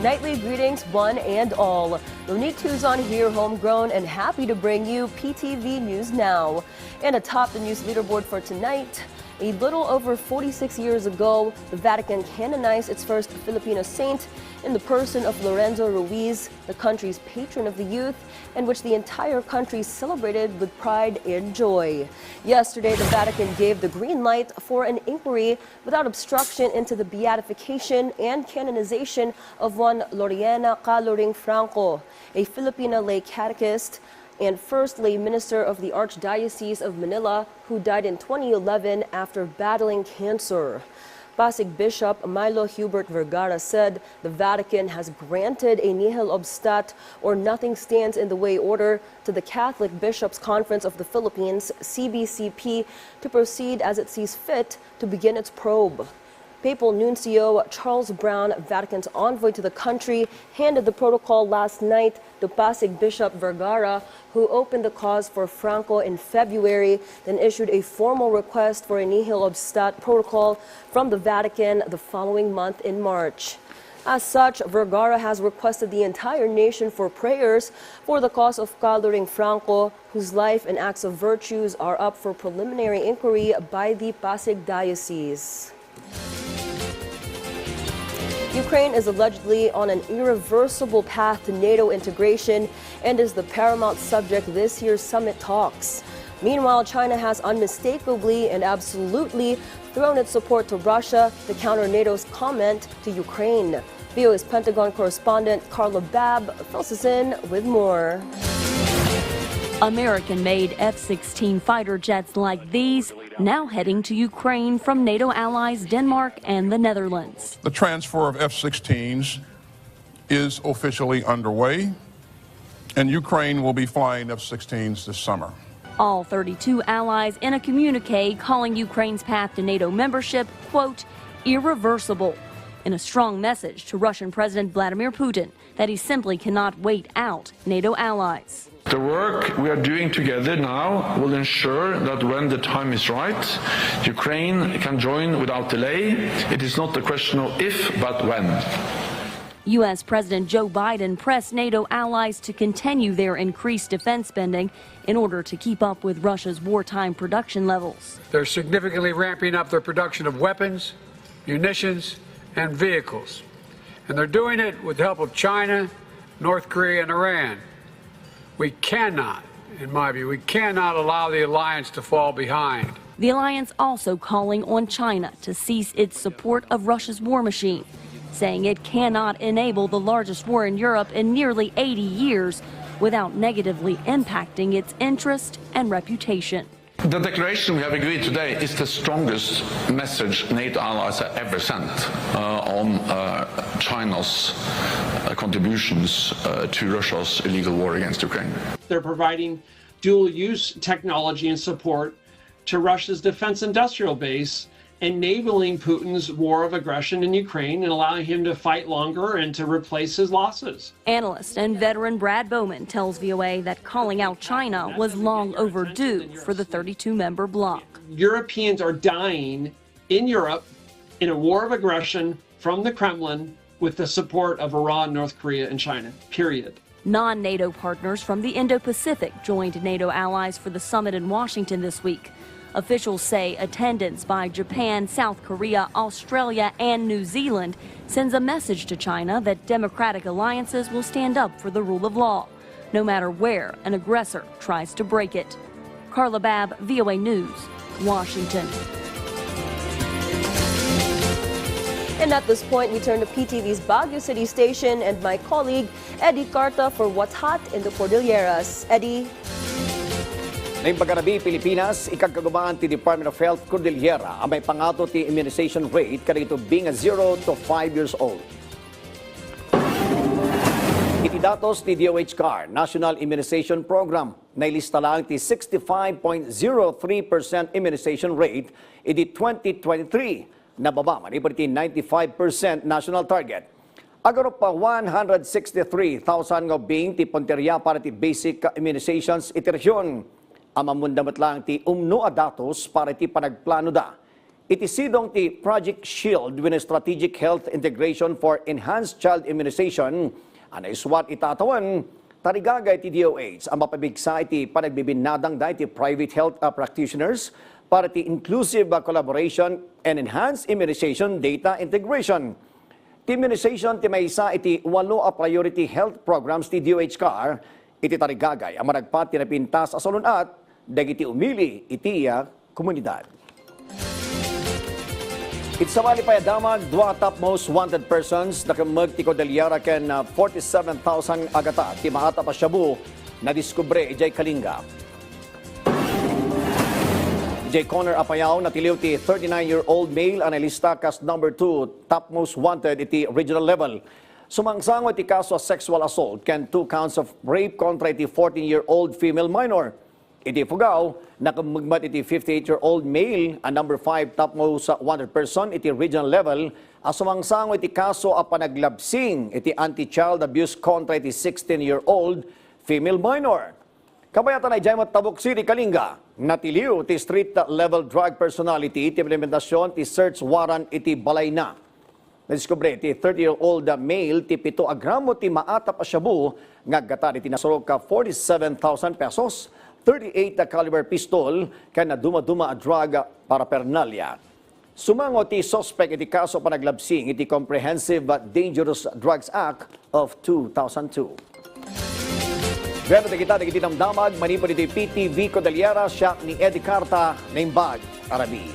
Nightly greetings, one and all. Monique Tuzon here, homegrown, and happy to bring you PTV News Now. And atop the news leaderboard for tonight, a little over 46 years ago, the Vatican canonized its first Filipino saint in the person of Lorenzo Ruiz, the country's patron of the youth, and which the entire country celebrated with pride and joy. Yesterday, the Vatican gave the green light for an inquiry without obstruction into the beatification and canonization of one Loriena Caloring Franco, a Filipina lay catechist and first lay minister of the Archdiocese of Manila, who died in 2011 after battling cancer. Pasig Bishop Milo Hubert Vergara said the Vatican has granted a nihil obstat, or nothing stands in the way, order to the Catholic Bishops' Conference of the Philippines, CBCP, to proceed as it sees fit to begin its probe. Papal Nuncio Charles Brown, Vatican's envoy to the country, handed the protocol last night to Pasig Bishop Vergara, who opened the cause for Franco in February, then issued a formal request for a nihil obstat protocol from the Vatican the following month in March. As such, Vergara has requested the entire nation for prayers for the cause of Caloring Franco, whose life and acts of virtues are up for preliminary inquiry by the Pasig Diocese. Ukraine is allegedly on an irreversible path to NATO integration and is the paramount subject this year's summit talks. Meanwhile, China has unmistakably and absolutely thrown its support to Russia to counter NATO's comment to Ukraine. VOA's Pentagon correspondent Carla Babb fills us in with more. American-made F-16 fighter jets like these now heading to Ukraine from NATO allies Denmark and the Netherlands. The transfer of F-16s is officially underway, and Ukraine will be flying F-16s this summer. All 32 allies in a communique calling Ukraine's path to NATO membership, quote, irreversible, in a strong message to Russian President Vladimir Putin that he simply cannot wait out NATO allies. The work we are doing together now will ensure that when the time is right, Ukraine can join without delay. It is not a question of if, but when. U.S. President Joe Biden pressed NATO allies to continue their increased defense spending in order to keep up with Russia's wartime production levels. They're significantly ramping up their production of weapons, munitions, and vehicles. And they're doing it with the help of China, North Korea, and Iran. We cannot, in my view, we cannot allow the alliance to fall behind. The alliance also calling on China to cease its support of Russia's war machine, saying it cannot enable the largest war in Europe in nearly 80 years without negatively impacting its interest and reputation. The declaration we have agreed today is the strongest message NATO allies have ever sent on China's contributions to Russia's illegal war against Ukraine. They're providing dual-use technology and support to Russia's defense industrial base, enabling Putin's war of aggression in Ukraine and allowing him to fight longer and to replace his losses. Analyst and veteran Brad Bowman tells VOA that calling out China was long overdue for the 32-member bloc. Europeans are dying in Europe in a war of aggression from the Kremlin with the support of Iran, North Korea, and China, period. Non-NATO partners from the Indo-Pacific joined NATO allies for the summit in Washington this week. Officials say attendance by Japan, South Korea, Australia, and New Zealand sends a message to China that democratic alliances will stand up for the rule of law, no matter where an aggressor tries to break it. Carla Babb, VOA News, Washington. And at this point, we turn to PTV's Baguio City Station and my colleague, Eddie Carta, for what's hot in the Cordilleras. Eddie? Ngayong pagkarabi, Pilipinas, ikagkagubaan ti Department of Health Cordillera ang may pangato ti immunization rate kadito being 0 to 5 years old. Iti datos ti DOH-CAR, National Immunization Program, nailista lang ti 65.03% immunization rate iti 2023, nababa man iti 95% national target. Agaro pa 163,000 nga being ti punteriya para ti basic immunizations iti resyon. Amamundamat lang ti umno a datos para ti panagplano da. Itisidong ti Project Shield with strategic health integration for enhanced child immunization. Anaiswat itatawan, tarigagay ti DOH ang mapabigsa iti panagbibinadang da iti private health practitioners para ti inclusive collaboration and enhanced immunization data integration. Ti immunization ti maysa iti 8 priority health programs ti DOH-CAR, iti tarigagay ang managpat ti napintas sa salunat, dagiti umili iti komunidad. Itsamali pa damag, 2 top most wanted persons na kamag ti Cordillera ken 47,000 agata ti maata pa shabu na diskubre ijay Kalinga. Ijay Connor Apayao natiliw ti 39-year-old male analista kas number 2 top most wanted iti regional level. Sumangsango iti kaso sexual assault ken 2 counts of rape kontra iti 14-year-old female minor. Iti Ifugao, nakamagmat iti 58-year-old male, ang number 5 top most wanted person iti regional level, asumangsango iti kaso a panaglabsing iti anti-child abuse kontra iti 16-year-old female minor. Kabayatan ay Jaimot Tabuk City, Kalinga, natiliw ti street level drug personality iti implementasyon ti search warrant iti balay na. Nadiskubre ti 30-year-old male ti 7 gramo ti maata pa shabu ngagata iti nasurog ka 47,000 pesos. 38 caliber pistol kana duma-duma a drug paraphernalia. Sumango ti suspect iti kaso panaglabsing iti Comprehensive Dangerous Drugs Act of 2002. Gano kita dagiti damdamag manipod iti PTV Cordillera siya ni Eddie Carta naimbag Arabi.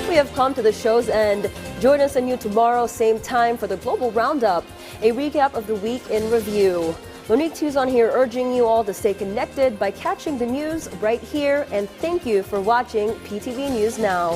We have come to the show's end. Join us anew tomorrow, same time for the Global Roundup, a recap of the week in review. Monique Tuzon here urging you all to stay connected by catching the news right here, and thank you for watching PTV News Now.